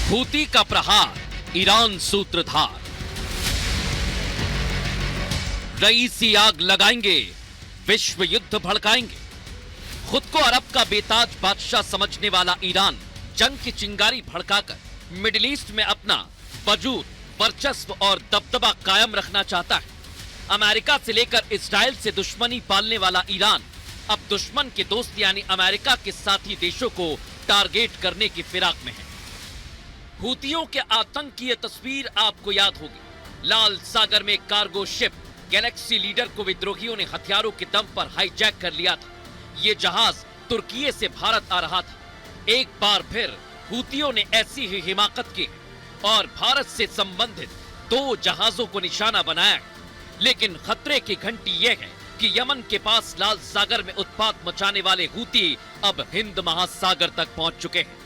Houthi का प्रहार, Iran सूत्रधार। रईसी आग लगाएंगे, विश्व युद्ध भड़काएंगे। खुद को अरब का बेताज बादशाह समझने वाला ईरान जंग की चिंगारी भड़काकर मिडिल ईस्ट में अपना वजूद, वर्चस्व और दबदबा कायम रखना चाहता है। अमेरिका से लेकर इस्राइल से दुश्मनी पालने वाला ईरान अब दुश्मन के दोस्त यानी अमेरिका के साथी देशों को टारगेट करने की फिराक में है। हूतियों के आतंक की यह तस्वीर आपको याद होगी। लाल सागर में कार्गो शिप गैलेक्सी लीडर को विद्रोहियों ने हथियारों के दम पर हाईजैक कर लिया था। ये जहाज तुर्की से भारत आ रहा था। एक बार फिर हूतियों ने ऐसी ही हिमाकत की और भारत से संबंधित 2 जहाजों को निशाना बनाया है। लेकिन खतरे की घंटी यह है कि यमन के पास लाल सागर में उत्पात मचाने वाले हूती अब हिंद महासागर तक पहुंच चुके हैं।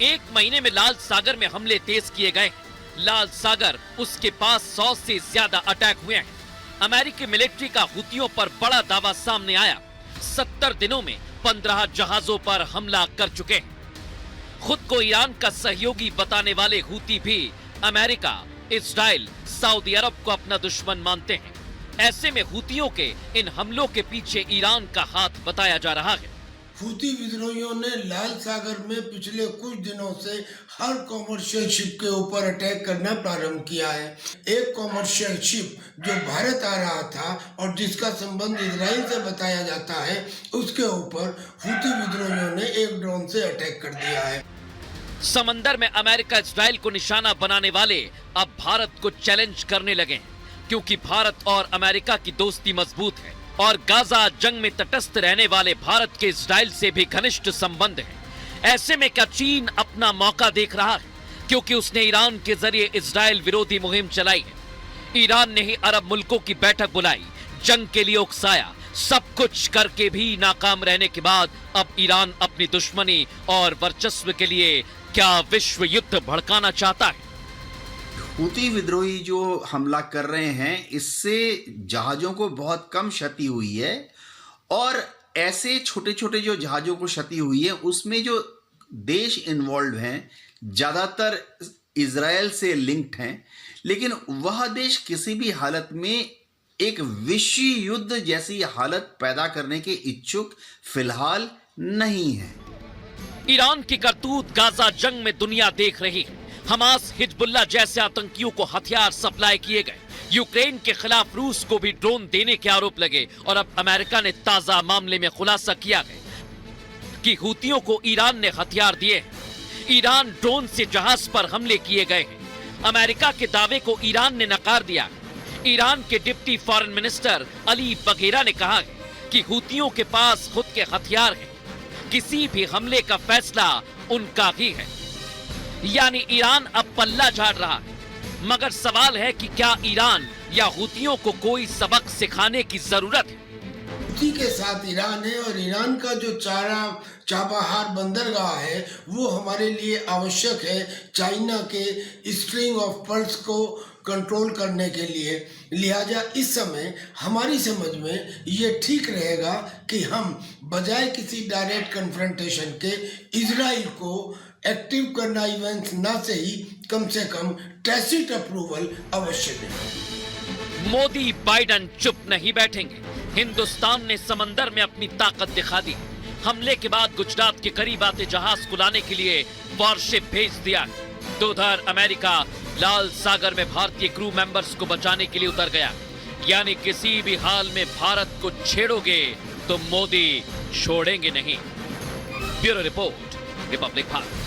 1 महीने में लाल सागर में हमले तेज किए गए। लाल सागर, उसके पास 100 से ज्यादा अटैक हुए हैं। अमेरिकी मिलिट्री का हूतियों पर बड़ा दावा सामने आया। 70 दिनों में 15 जहाजों पर हमला कर चुके हैं। खुद को ईरान का सहयोगी बताने वाले हूती भी अमेरिका, इस्राइल, सऊदी अरब को अपना दुश्मन मानते हैं। ऐसे में हूतियों के इन हमलों के पीछे ईरान का हाथ बताया जा रहा है। हूती विद्रोहियों ने लाल सागर में पिछले कुछ दिनों से हर कॉमर्शियल शिप के ऊपर अटैक करना प्रारंभ किया है। एक कॉमर्शियल शिप जो भारत आ रहा था और जिसका संबंध इजराइल से बताया जाता है, उसके ऊपर हूती विद्रोहियों ने एक ड्रोन से अटैक कर दिया है। समंदर में अमेरिका इस्राइल को निशाना बनाने वाले अब भारत को चैलेंज करने लगे हैं, क्योंकि भारत और अमेरिका की दोस्ती मजबूत है और गाजा जंग में तटस्थ रहने वाले भारत के इस्राइल से भी घनिष्ठ संबंध है। ऐसे में क्या चीन अपना मौका देख रहा है, क्योंकि उसने ईरान के जरिए इस्राइल विरोधी मुहिम चलाई है। ईरान ने ही अरब मुल्कों की बैठक बुलाई, जंग के लिए उकसाया। सब कुछ करके भी नाकाम रहने के बाद अब ईरान अपनी दुश्मनी और वर्चस्व के लिए क्या विश्व युद्ध भड़काना चाहता है। हूती विद्रोही जो हमला कर रहे हैं, इससे जहाज़ों को बहुत कम क्षति हुई है और ऐसे छोटे छोटे जो जहाज़ों को क्षति हुई है उसमें जो देश इन्वॉल्व हैं ज़्यादातर इजराइल से लिंक्ड हैं, लेकिन वह देश किसी भी हालत में एक विश्व युद्ध जैसी हालत पैदा करने के इच्छुक फिलहाल नहीं है। ईरान की करतूत गाजा जंग में दुनिया देख रही है। हमास, हिजबुल्लाह जैसे आतंकियों को हथियार सप्लाई किए गए। यूक्रेन के खिलाफ रूस को भी ड्रोन देने के आरोप लगे और अब अमेरिका ने ताजा मामले में खुलासा किया है कि हूतियों को ईरान ने हथियार दिए हैं। ईरान ड्रोन से जहाज पर हमले किए गए हैं। अमेरिका के दावे को ईरान ने नकार दिया। ईरान के डिप्टी फॉरेन मिनिस्टर अली बघेरा ने कहा है कि हूतियों के पास खुद के हथियार हैं। किसी भी हमले का फैसला उनका ही है। यानी ईरान अब पल्ला झाड़ रहा है। मगर सवाल है कि क्या ईरान या हूतियों को कोई सबक सिखाने की जरूरत है? हूती के साथ ईरान है और ईरान का जो चाबहार बंदरगाह है वो हमारे लिए आवश्यक है चाइना के स्ट्रिंग ऑफ पर्ल्स को कंट्रोल करने के लिए। लिहाजा इस समय हमारी समझ में ये ठीक रहेगा कि हम बजाय किसी डायरेक्ट कन्फ्रंटेशन के इजराइल को एक्टिव करना इवेंट्स ना से ही कम से कम टैसिट अप्रूवल अवश्य दें। मोदी बाइडेन चुप नहीं बैठेंगे। हिंदुस्तान ने समंदर में अपनी ताकत दिखा दी। हमले के बाद गुजरात के करीब आते जहाज को लाने के लिए वॉरशिप भेज दिया है। तो उधर अमेरिका लाल सागर में भारतीय क्रू मेंबर्स को बचाने के लिए उतर गया। यानी किसी भी हाल में भारत को छेड़ोगे तो मोदी छोड़ेंगे नहीं। Bureau report, Republic Bharat.